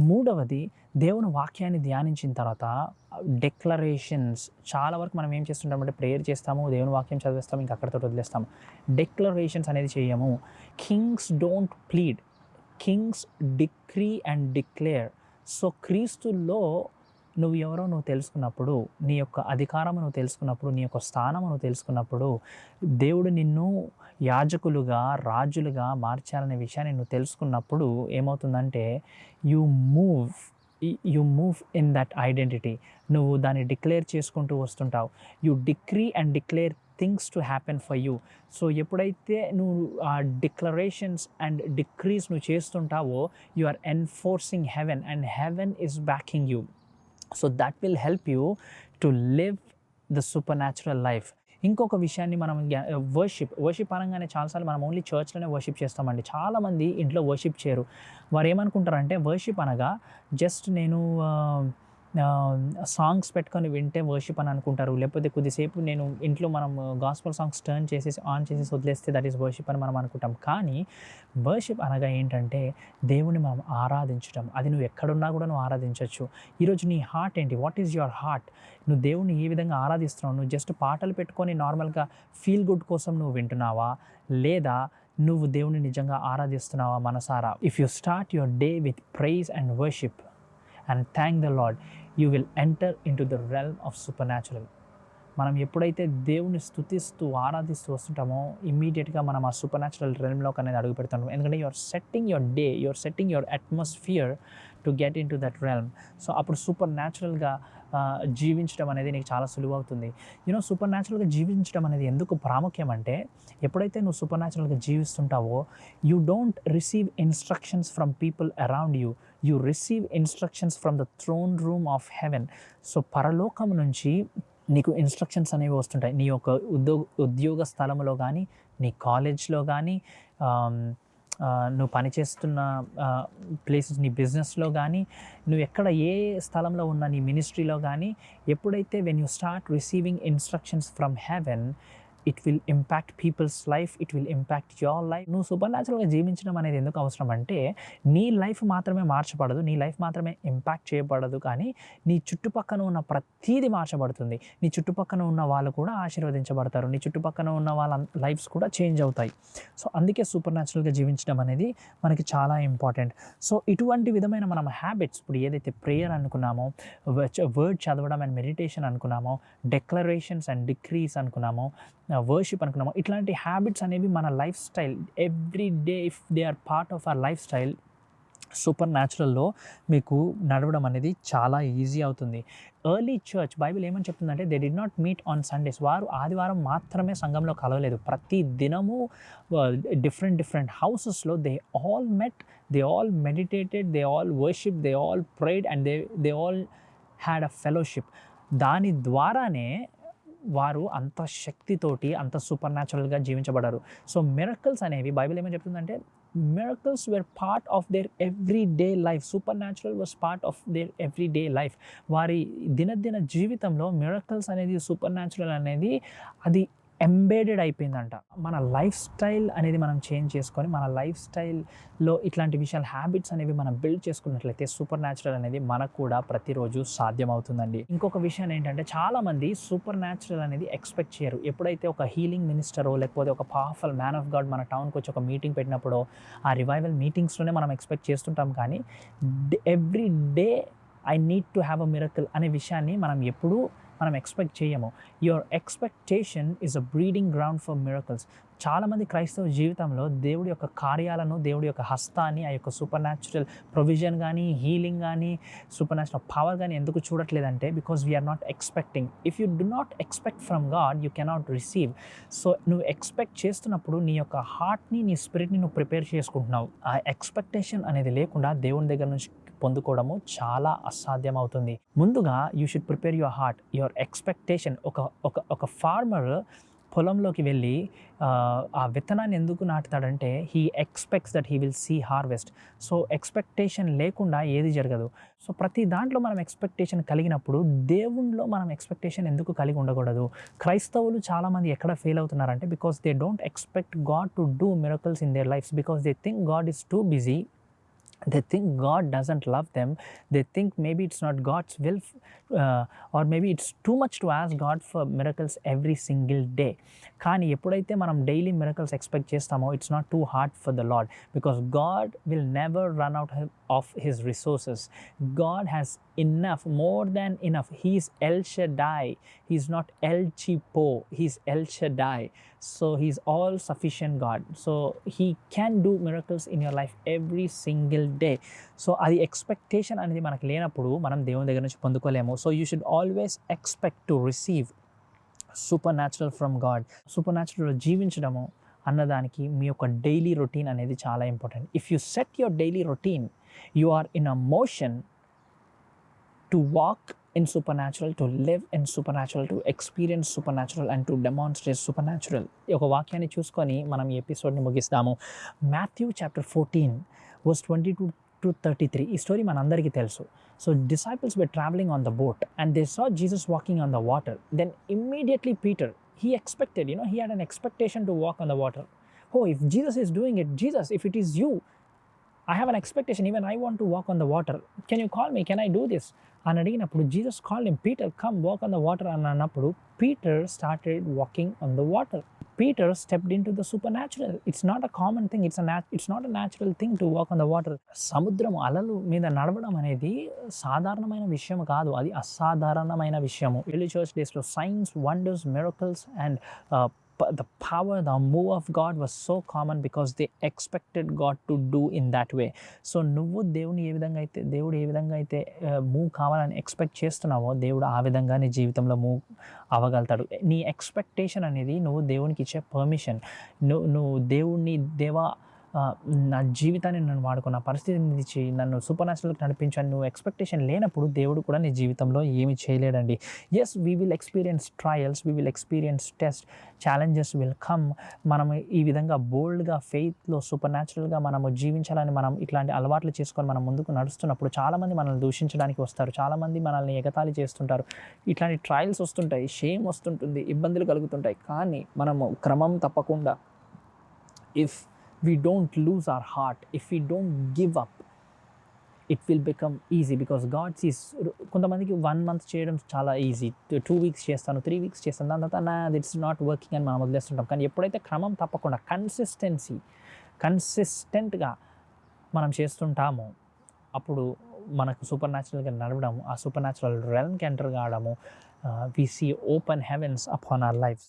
మూడవది, దేవుని వాక్యాన్ని ధ్యానించిన తర్వాత డిక్లరేషన్స్. చాలా వరకు మనం ఏం చేస్తుంటామంటే ప్రేయర్ చేస్తాము, దేవుని వాక్యం చదివేస్తాము, ఇంక అక్కడితో వదిలేస్తాము. డిక్లరేషన్స్ అనేది చేయము. Kings don't plead, kings decree and declare. So క్రీస్తుల్లో నువ్వు ఎవరో నువ్వు తెలుసుకున్నప్పుడు, నీ యొక్క అధికారము నువ్వు తెలుసుకున్నప్పుడు, నీ యొక్క స్థానము నువ్వు తెలుసుకున్నప్పుడు, దేవుడు నిన్ను యాజకులుగా, రాజులుగా మార్చాలనే విషయాన్ని నువ్వు తెలుసుకున్నప్పుడు ఏమవుతుందంటే you move you move in that identity. నువ్వు దాన్ని డిక్లేర్ చేసుకుంటూ వస్తుంటావు. You decree and declare things to happen for you. So ఎప్పుడైతే నువ్వు ఆ డిక్లరేషన్స్ అండ్ డిక్రీస్ నువ్వు చేస్తుంటావో, you are enforcing heaven and heaven is backing you. So that will help you to live the supernatural life. ఇంకొక విషయాన్ని మనం worship అనగానే చాలాసార్లు మనం ఓన్లీ చర్చ్లోనే వర్షిప్ చేస్తామండి. చాలామంది ఇంట్లో వర్షిప్ చేయరు. వారు ఏమనుకుంటారంటే వర్షిప్ అనగా జస్ట్ నేను సాంగ్స్ పెట్టుకొని వింటే వర్షిప్ అని అనుకుంటారు. లేకపోతే కొద్దిసేపు నేను ఇంట్లో మనం గాస్పల్ సాంగ్స్ టర్న్ చేసేసి ఆన్ చేసేసి వదిలేస్తే దట్ ఈస్ వర్షిప్ అని మనం అనుకుంటాం. కానీ వర్షిప్ అనగా ఏంటంటే దేవుని మనం ఆరాధించడం. అది నువ్వు ఎక్కడున్నా కూడా నువ్వు ఆరాధించవచ్చు. ఈరోజు నీ హార్ట్ ఏంటి? What is your heart? నువ్వు దేవుని ఏ విధంగా ఆరాధిస్తున్నావు? నువ్వు జస్ట్ పాటలు పెట్టుకొని నార్మల్గా ఫీల్ గుడ్ కోసం నువ్వు వింటున్నావా, లేదా నువ్వు దేవుని నిజంగా ఆరాధిస్తున్నావా మనసారా? If you start your day with praise and worship and thank the Lord, you will enter into the realm of supernatural. మనం ఎప్పుడైతే దేవుని స్తుతిస్తూ ఆరాధిస్తూ వస్తుంటామో ఇమ్మీడియట్గా మనం ఆ సూపర్ న్యాచురల్ రెల్మ్లోకి అనేది అడుగు పెడుతుంటాం. ఎందుకంటే your setting your day, your setting your atmosphere to get in to that realm. So అప్పుడు సూపర్ న్యాచురల్గా జీవించడం అనేది నీకు చాలా సులువు అవుతుంది. సూపర్ న్యాచురల్గా జీవించడం అనేది ఎందుకు ప్రాముఖ్యం అంటే, ఎప్పుడైతే నువ్వు సూపర్ న్యాచురల్గా జీవిస్తుంటావో you don't receive instructions from people around you, you receive instructions from the throne room of heaven. So పరలోకం నుంచి నీకు ఇన్స్ట్రక్షన్స్ అనేవి వస్తుంటాయి. నీ యొక్క ఉద్యోగ స్థలంలో కానీ, నీ కాలేజ్లో కానీ, నువ్వు పనిచేస్తున్న ప్లేసెస్, నీ బిజినెస్లో కానీ, నువ్వు ఎక్కడ ఏ స్థలంలో ఉన్న నీ మినిస్ట్రీలో కానీ, ఎప్పుడైతే when you start receiving instructions from heaven, it will impact people's life, it will impact your life. నువ్వు సూపర్ న్యాచురల్గా జీవించడం అనేది ఎందుకు అవసరం అంటే, నీ లైఫ్ మాత్రమే మార్చబడదు, నీ లైఫ్ మాత్రమే ఇంపాక్ట్ చేయబడదు, కానీ నీ చుట్టుపక్కన ఉన్న ప్రతీది మార్చబడుతుంది. నీ చుట్టుపక్కన ఉన్న వాళ్ళు కూడా ఆశీర్వదించబడతారు, నీ చుట్టుపక్కన ఉన్న వాళ్ళ లైఫ్స్ కూడా చేంజ్ అవుతాయి. సో అందుకే సూపర్ న్యాచురల్గా జీవించడం అనేది మనకి చాలా ఇంపార్టెంట్. సో ఇటువంటి విధమైన మనం హ్యాబిట్స్, ఇప్పుడు ఏదైతే ప్రేయర్ అనుకున్నామో, వర్డ్ చదవడం అండ్ మెడిటేషన్ అనుకున్నామో, డిక్లరేషన్స్ అండ్ డిక్రీస్ అనుకున్నామో, వర్షిప్ అనుకున్నామో, ఇట్లాంటి హ్యాబిట్స్ అనేవి మన lifestyle every day, if they are part of our lifestyle, సూపర్ న్యాచురల్లో మీకు నడవడం అనేది చాలా ఈజీ అవుతుంది. ఎర్లీ చర్చ్ బైబిల్ ఏమని చెప్తుందంటే, they did not meet on Sundays. వారు ఆదివారం మాత్రమే సంఘంలో కలవలేదు, ప్రతి దినము డిఫరెంట్ హౌసెస్లో they all met, they all meditated, they all worship, they all prayed and they all had a fellowship. దాని ద్వారానే వారు అంత శక్తితోటి అంత సూపర్ న్యాచురల్గా జీవించబడ్డారు. సో మిరకల్స్ అనేవి బైబిల్ ఏమని చెప్తుందంటే, miracles were part of their everyday life. Supernatural was part of their everyday life. వారి దినదిన జీవితంలో మిరకల్స్ అనేది, సూపర్ న్యాచురల్ అనేది అది ఎంబెడెడ్ అయిపోయిందంట. మన లైఫ్ స్టైల్ అనేది మనం చేంజ్ చేసుకొని, మన లైఫ్ స్టైల్లో ఇట్లాంటి విషయాలు, హ్యాబిట్స్ అనేవి మనం బిల్డ్ చేసుకున్నట్లయితే సూపర్ న్యాచురల్ అనేది మనకు కూడా ప్రతిరోజు సాధ్యమవుతుందండి. ఇంకొక విషయం ఏంటంటే, చాలామంది సూపర్ న్యాచురల్ అనేది ఎక్స్పెక్ట్ చేయరు. ఎప్పుడైతే ఒక హీలింగ్ మినిస్టరో లేకపోతే ఒక పవర్ఫుల్ మ్యాన్ ఆఫ్ గాడ్ మన టౌన్కి వచ్చి ఒక మీటింగ్ పెట్టినప్పుడో, ఆ రివైవల్ మీటింగ్స్లోనే మనం ఎక్స్పెక్ట్ చేస్తుంటాం. కానీ every day I need to have a miracle అనే విషయాన్ని మనం ఎక్స్పెక్ట్ చేయము. Your expectation is a breeding ground for miracles. చాలామంది క్రైస్తవ జీవితంలో దేవుడి యొక్క కార్యాలను, దేవుడి యొక్క హస్తాన్ని, ఆ యొక్క సూపర్ న్యాచురల్ ప్రొవిజన్ కానీ, హీలింగ్ కానీ, సూపర్ న్యాచురల్ పవర్ కానీ ఎందుకు చూడట్లేదంటే, because we are not expecting. If you do not expect from God, you cannot receive. So నువ్వు ఎక్స్పెక్ట్ చేస్తున్నప్పుడు నీ యొక్క హార్ట్ని, నీ స్పిరిట్ని నువ్వు ప్రిపేర్ చేసుకుంటున్నావు. ఆ ఎక్స్పెక్టేషన్ అనేది లేకుండా దేవుని దగ్గర నుంచి పొందుకోవడము చాలా అసాధ్యం అవుతుంది. ముందుగా you should prepare your heart, your expectation. ఒక ఫార్మర్ పొలంలోకి వెళ్ళి ఆ విత్తనాన్ని ఎందుకు నాటుతాడంటే, he expects that he will see harvest. So expectation లేకుండా ఏది జరగదు. సో ప్రతి దాంట్లో మనం ఎక్స్పెక్టేషన్ కలిగినప్పుడు దేవునిలో మనం ఎక్స్పెక్టేషన్ ఎందుకు కలిగి ఉండకూడదు? క్రైస్తవులు చాలామంది ఎక్కడ ఫెయిల్ అవుతున్నారంటే, because they don't expect God to do miracles in their lives, because they think God is too busy they think God doesn't love them. They think maybe it's not God's will, or maybe it's too much to ask God for miracles every single day. కానీ ఎప్పుడైతే మనం daily miracles expect చేస్తామో it's not too hard for the lord, because God will never run out of his resources. God has enough, more than enough. He is El Shaddai. He is not El Chipo. He is El Shaddai. So he is all sufficient God. So he can do miracles in your life every single day. So అది expectation అనేది మనకు లేనప్పుడు మనం దేవుని దగ్గర నుంచి పొందుకోలేము. So you should always expect to receive supernatural from God. Supernatural జీవించడము అన్నదానికి మీ యొక్క డైలీ రొటీన్ అనేది చాలా important. If you set your daily routine, you are in a motion to walk in supernatural, to live in supernatural, to experience supernatural and to demonstrate supernatural. ఒక వాక్యాన్ని చూసుకొని మనం ఈ ఎపిసోడ్ని ముగిస్తాము. Matthew chapter 14 verse 22 to 33. ఈ story మనందరికీ తెలుసు. So disciples were traveling on the boat and they saw Jesus walking on the water. Then immediately Peter, he expected, he had an expectation to walk on the water. Oh, if Jesus is doing it, Jesus, if it is you, I have an expectation, even I want to walk on the water. Can you call me? Can I do this? అని అడిగినప్పుడు Jesus called him, Peter come walk on the water అని అన్నప్పుడు Peter started walking on the water. Peter stepped in to the super natural. It's not a common thing, it's not a natural thing to walk on the water. సముద్రం అలలు మీద నడవడం అనేది సాధారణమైన విషయం కాదు, అది అసాధారణమైన విషయము. ఎర్లీ చర్చ్ డేస్లో science, wonders, miracles and the power, the move of God was so common because they expected God to do in that way. So నువ్వు దేవుడు ఏ విధంగా అయితే మూవ్ కావాలని ఎక్స్పెక్ట్ చేస్తున్నావో దేవుడు ఆ విధంగా నీ జీవితంలో మూవ్ అవ్వగలుగుతాడు. నీ ఎక్స్పెక్టేషన్ అనేది నువ్వు దేవునికి ఇచ్చే పర్మిషన్. నువ్వు దేవుడిని, దేవా నా జీవితాన్ని నన్ను వాడుకున్న పరిస్థితిని ఇచ్చి నన్ను సూపర్ న్యాచురల్కి నడిపించాను, నువ్వు ఎక్స్పెక్టేషన్ లేనప్పుడు దేవుడు కూడా నీ జీవితంలో ఏమి చేయలేడండి. Yes, we will experience trials, we will experience test, challenges will come. మనం ఈ విధంగా బోల్డ్గా ఫెయిత్లో సూపర్ న్యాచురల్గా మనము జీవించాలని మనం ఇట్లాంటి అలవాట్లు చేసుకొని మనం ముందుకు నడుస్తున్నప్పుడు చాలామంది మనల్ని దూషించడానికి వస్తారు, చాలామంది మనల్ని ఎగతాళి చేస్తుంటారు, ఇట్లాంటి ట్రయల్స్ వస్తుంటాయి, షేమ్ వస్తుంటుంది, ఇబ్బందులు కలుగుతుంటాయి. కానీ మనము క్రమం తప్పకుండా, if we don't lose our heart, if we don't give up, it will become easy because God sees. కొంతమందికి 1 month చేయడం చాలా ఈజీ, 2 weeks చేస్తాను, 3 weeks చేస్తాను, దాని తర్వాత ఇట్స్ నాట్ వర్కింగ్ అని మనం వదిలేస్తుంటాం. కానీ ఎప్పుడైతే క్రమం తప్పకుండా కన్సిస్టెంట్గా మనం చేస్తుంటామో అప్పుడు మనకు సూపర్ న్యాచురల్గా నడవడం, ఆ సూపర్ న్యాచురల్ రెల్మ్కి ఎంటర్ కావడము, we see open heavens upon our lives.